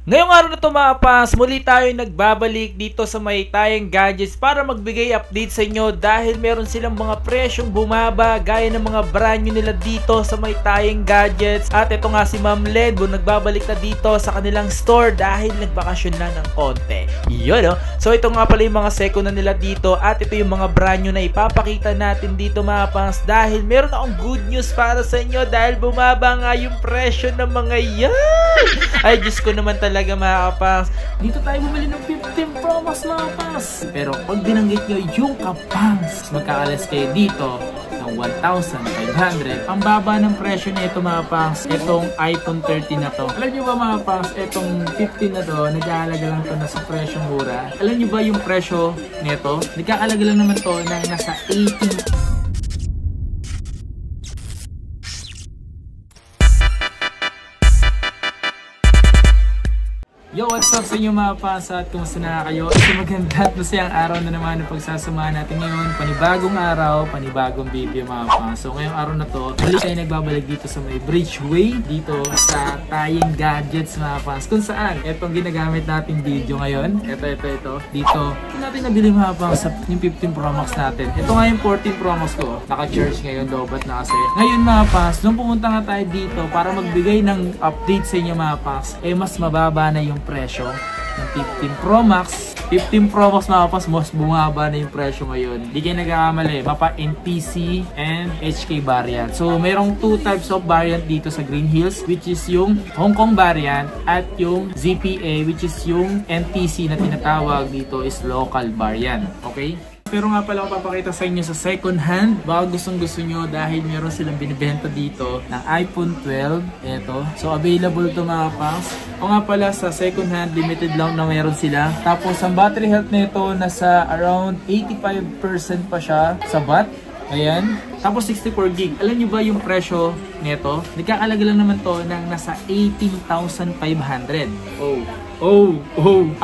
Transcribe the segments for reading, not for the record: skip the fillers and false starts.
Ngayong araw na to mga pas, muli tayo nagbabalik dito sa may Tayang Gadgets para magbigay update sa inyo dahil meron silang mga presyong bumaba gaya ng mga brand new nila dito sa may Tayang Gadgets. At ito nga si Ma'am Ledbo nagbabalik na dito sa kanilang store dahil nagbakasyon na ng konti. Yun, no? So ito nga pala yung mga second na nila dito at ito yung mga brand new na ipapakita natin dito mga pas dahil meron akong good news para sa inyo dahil bumaba nga yung presyo ng mga yan. Ay Diyos ko naman talaga mga kapas, dito tayo bumili ng 15 Pro Max mga kapas. Pero pag binanggit nyo yung kapas, magkakalas kayo dito ng 1,500. Ang baba ng presyo nito mga kapas, itong iPhone 13 na to. Alam nyo ba mga kapas, itong 15 na to, nag-aalaga lang to na sa presyo mura. Alam nyo ba yung presyo nito? Nag-aalaga lang naman to na nasa 18. Yo, what's up sa inyo mga fans at kumusta na kayo? Ito maganda at masayang araw na naman ang pagsasamahan natin ngayon. Panibagong araw, panibagong video mga fans. So ngayong araw na to, muli tayo nagbabalik dito sa may Bridgeway, dito sa Tayang Gadgets mga fans. Kung saan, itong ginagamit nating video ngayon. Ito. Dito, natin nabili mga fans yung 15 Pro Max natin. Ito nga yung 14 Pro Max ko. Naka-charge ngayon, lobat na kasi. Ngayon mga fans, nung pumunta nga tayo dito para magbigay ng update sa inyo mga fans, mas mababa na yung presyo ng 15 Pro Max. 15 Pro Max mga pas, mas bumaba na yung presyo ngayon. Di kayo nagkakamali, mapa NTC and HK variant. So mayroong two types of variant dito sa Green Hills, which is yung Hong Kong variant at yung ZPA, which is yung NTC na tinatawag dito is local variant. Okay? Pero nga pala ako papakita sa inyo sa second hand. Baka gustong gusto nyo dahil meron silang binibenta dito ng iPhone 12. Ito. So available to mga pangs. O nga pala sa second hand, limited lang na meron sila. Tapos ang battery health nito nasa around 85% pa siya sa bat. Ayan. Tapos 64 gig. Alam nyo ba yung presyo nito? Nagkakalaga lang naman to ng nasa 18,500.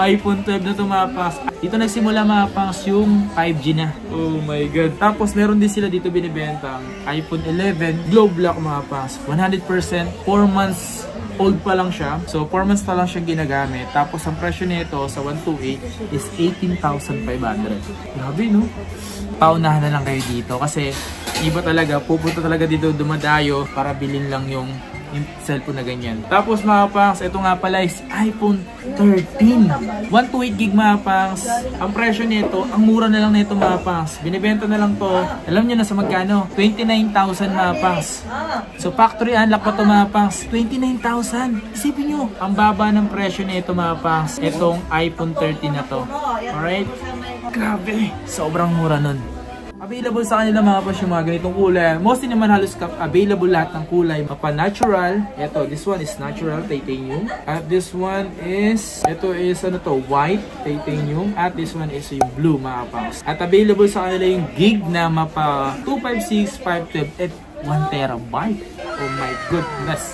iPhone 12 na to mga pangs. Dito nagsimula mga pangs yung 5G na. Oh my god. Tapos meron din sila dito binibentang iPhone 11 Glow Black mga pangs. 100% 4 months old pa lang siya. So 4 months pa lang siya ginagamit. Tapos ang presyo nito sa 128 is 18,500. Grabe no? Paunahan na lang kayo dito kasi iba talaga, pupunta talaga dito dumadayo para bilhin lang yung cellphone na ganyan. Tapos mga pangs, ito nga pala is iPhone 13. 128 gig mga pangs. Ang presyo nito, ang mura na lang nito mga pangs. Binibenta na lang to. Alam nyo na sa magkano? 29,000 mga pangs. So factory unlock pa to mga pangs. 29,000. Isipin nyo, ang baba ng presyo nito mga pangs. Itong iPhone 13 na to. Alright? Grabe. Sobrang mura nun. Available sa kanila mga pas yung mga ganitong kulay. Mostly naman halos available lahat ng kulay. Mapa natural. Ito, this one is natural titanium. At this one is, ito is ano to, white titanium. At this one is yung blue mga pas. At available sa kanila yung gig na mapa 256, 512 at 1 terabyte. Oh my goodness.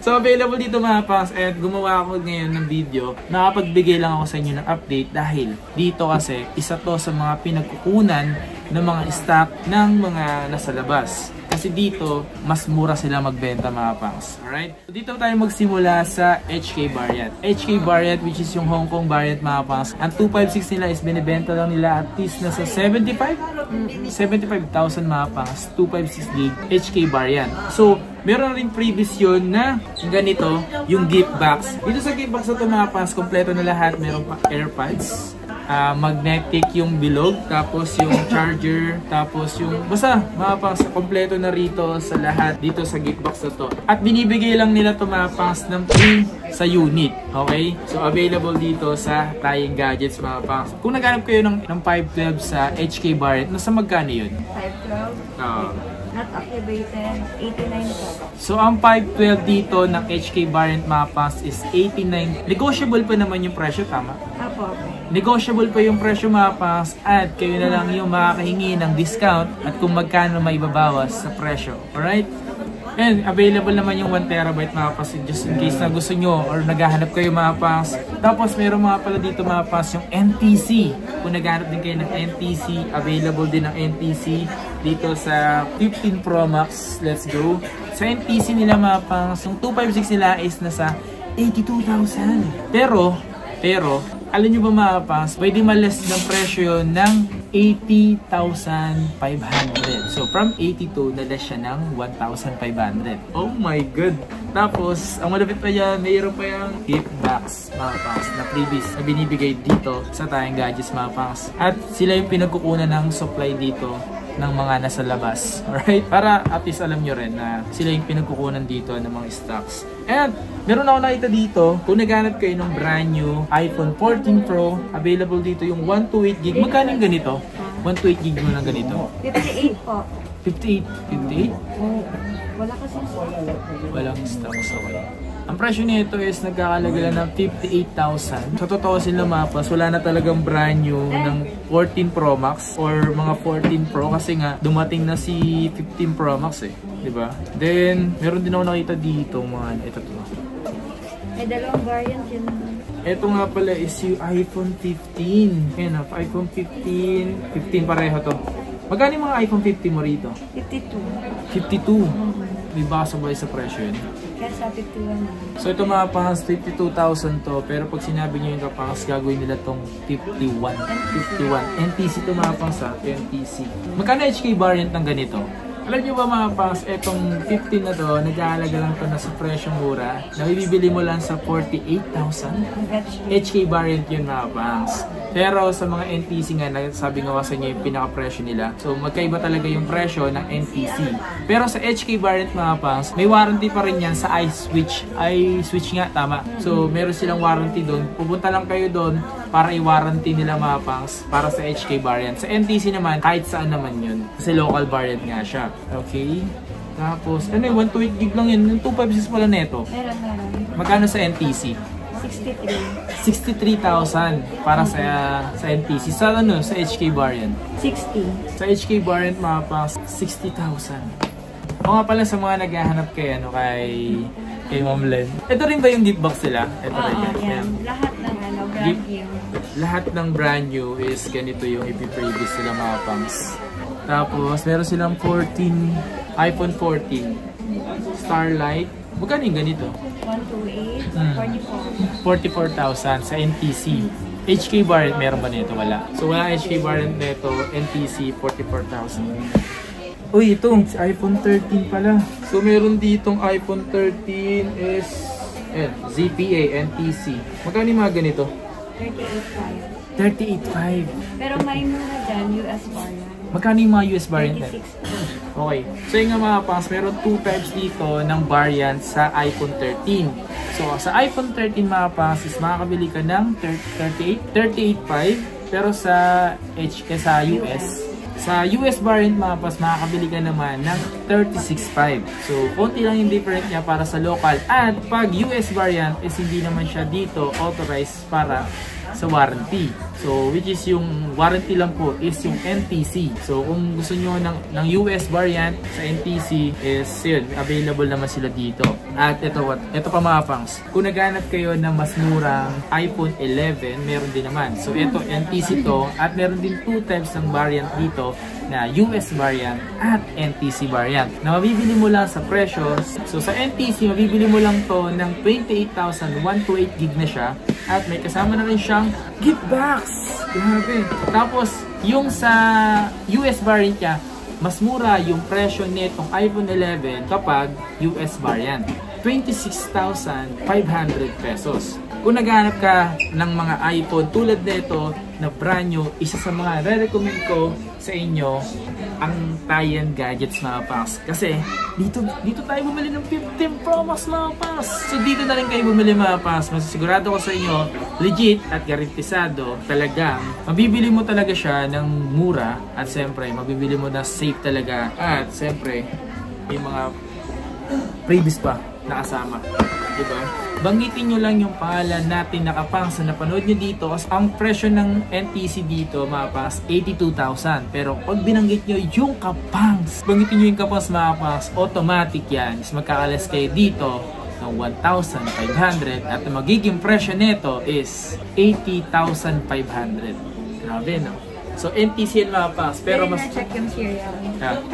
So available dito mga pangs at gumawa ako ngayon ng video. Nakapagbigay lang ako sa inyo ng update dahil dito kasi isa to sa mga pinagkukunan ng mga stock ng mga nasa labas. Kasi dito, mas mura sila magbenta mga pangs. Alright? So dito tayo magsimula sa HK variant. HK variant which is yung Hong Kong variant mga pangs. Ang 256 nila is binibenta lang nila at least nasa 75,000 mga pangs. 256 gig HK variant. So, meron rin previous yun na ganito, yung gift box. Dito sa gift box na ito mga pangs, kompleto na lahat. Meron pa AirPods. Magnetic yung bilog, tapos yung charger, tapos yung basta mga pangs, kompleto na rito sa lahat dito sa gift box na to. At binibigay lang nila to mga pangs ng free sa unit. Okay? So available dito sa Tayang Gadgets mga pangs. Kung naghanap kayo ng 512 sa HK variant, nasa magkano yun? 512? Not activated, 89 po. So ang 512 dito ng HK variant mga pangs is 89. Negotiable pa naman yung presyo, tama? Apo. Negotiable pa yung presyo mga pangs at kayo na lang yung makakahingi ng discount at kung magkano may babawas sa presyo. Alright? And available naman yung 1 terabyte mga pangs just in case na gusto nyo or naghahanap kayo mga pangs. Tapos meron mga pala dito mga pangs yung NTC. Kung naghahanap din kayo ng NTC, available din ng NTC dito sa 15 Pro Max. Let's go. Sa NTC nila mga pangs, yung 256 nila is nasa 82,000. Pero, alam nyo ba mga pangs, pwede ma-less ng presyo ng 80,500. So, from 82, na-less siya ng 1,500. Oh my God! Tapos, ang malapit pa yan, mayroon pa yung gift box, mga pangs, na previous na binibigay dito sa Tayang Gadgets, mga pangs. At sila yung pinagkukunan ng supply dito ng mga nasa labas. Alright? Para at least alam nyo rin na sila yung pinagkukunan dito ng mga stocks. And, meron ako nakita dito, kung naghanap kayo ng brand new iPhone 14 Pro, available dito yung 128GB. Magkano yung ganito? 128GB mo ng ganito? 58 po. 58? 58? Wala kasi stock. Walang stocks, okay. Ang presyo nito is nagkakalaga ng 58,000. Sa totoo sila mapas, wala na talagang brand new ng 14 Pro Max or mga 14 Pro kasi nga dumating na si 15 Pro Max eh, 'di ba? Then meron din ako nakita dito mga ito to. May dalawang variant yun. Ito nga pala is yung iPhone 15. Ayan, iPhone 15 pareho to. Magkano yung mga iPhone 15 mo rito? 52. 52. May baka sabay sa presyo yun. Kaya sa 51. So ito mga pangas, 52,000 to. Pero pag sinabi nyo yung kapangas, gagawin nila tong 51. 51. NTC to mga pangas ha. NTC. Magkano HK variant ng ganito? Alam nyo ba mga pangas, etong 15 na to, nag-aalaga lang to na sa presyong mura. Na bibili mo lang sa 48,000. HK variant yun mga pangas. Pero sa mga NTC nga, sabi nga sa inyo yung pinaka-presyo nila. So magkaiba talaga yung presyo ng NTC. Pero sa HK variant mga pangs, may warranty pa rin yan sa iSwitch. iSwitch nga, tama. So meron silang warranty doon. Pupunta lang kayo doon para i-warranty nila mga pangs para sa HK variant. Sa NTC naman, kahit saan naman yun. Kasi local variant nga siya. Okay. Tapos, ano yung 128GB lang yun. Yung 256 pala neto. Meron. Magkano sa NTC? 63,000 para sa NTC. Sa ano, sa HK variant? 60. Sa HK variant mga pangs, 60,000. O nga pala sa mga naghahanap kay Ma'am Len. Ito rin ba yung gift box sila? Ito rin yan. Lahat ng brand new. Lahat ng brand new is ganito yung ipiprevious sila mga pangs. Tapos meron silang iPhone 14 Starlight. Magkano yung ganito? 128, 44,000 sa NTC. HK variant meron ba nito? Wala. So wala HK variant nito, NTC 44,000. Uy, ito iPhone 13 pala. So meron ditong iPhone 13 is ZPA NTC. Magkano yung mga ganito? 38.5. Pero may mura dyan, US variant. Magkano yung mga US variant natin? 36. Okay. So yung mga pangs, meron 2 types dito ng variant sa iPhone 13. So sa iPhone 13 mga pangs is makakabili ka ng 38.5 pero sa US variant mga pangs, makakabili ka naman ng 36.5. So konti lang yung different niya para sa local. At pag US variant is hindi naman siya dito authorized para sa warranty. So, which is yung warranty lang po is yung NTC. So, kung gusto nyo ng US variant sa NTC is yun, available naman sila dito. At ito pa mga pangs. Kung naghanap kayo ng mas murang iPhone 11, meron din naman. So, ito NTC to at meron din 2 types ng variant dito na US variant at NTC variant na mabibili mo lang sa presyo. So, sa NTC, mabibili mo lang to ng 28,000, 128GB na siya at may kasama na rin siyang gift box. Grabe. Tapos, yung sa US variant niya, mas mura yung presyo netong iPhone 11 kapag US variant. 26,500 pesos. Kung naghahanap ka ng mga iPhone tulad nito na brand new, isa sa mga re-recommend ko sa inyo ang Tayang Gadgets mga pangs. Kasi dito tayo bumili ng 15 Pro Max mga pangs. So dito na rin kayo bumili mga pangs. Masisigurado ko sa inyo, legit at garantisado talagang mabibili mo talaga siya ng mura at siyempre mabibili mo na safe talaga at siyempre may mga previous pa nakasama. Diba? Banggitin nyo lang yung pangalan natin nakapangs na napanood nyo dito. Ang presyo ng NTC dito mga pangs 82,000. Pero pag binanggit nyo yung kapangs, banggitin nyo yung kapangs mga pangs, automatic yan. Is magkakalas kayo dito ng 1,500 at ang magiging presyo nito is 80,500. Grabe no? So NTC yan mga pangs. Pero mas check yung serial.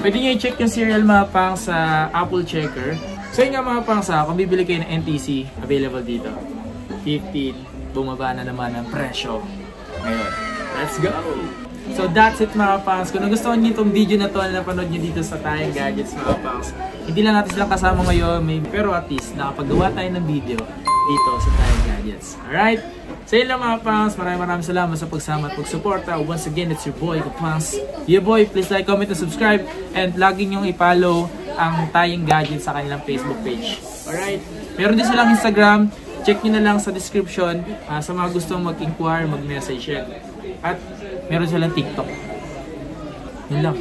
Pwede nyo i-check yung serial mga pangs sa Apple Checker. So yun nga mga pangsa, kung bibili kayo ng NTC, available dito. 15, bumaba na naman ang presyo. Ngayon, let's go! So that's it mga pangs. Kung nagustuhan niyo itong video na to na napanood niyo dito sa Tayang Gadgets mga pangs, hindi lang natin silang kasama ngayon, pero at least nakapagawa tayo ng video dito sa Tayang Gadgets. Alright? So yun lang mga pangs. Maraming salamat sa pagsama at pagsuporta. Once again, it's your boy, Kapangs. Yeah boy, please like, comment, and subscribe. And lagi niyong i-follow ang Tayang Gadgets sa kanilang Facebook page. Alright? Meron din silang Instagram. Check nyo na lang sa description sa mga gustong mag-inquire, mag-message yan. At meron silang TikTok. Yun lang.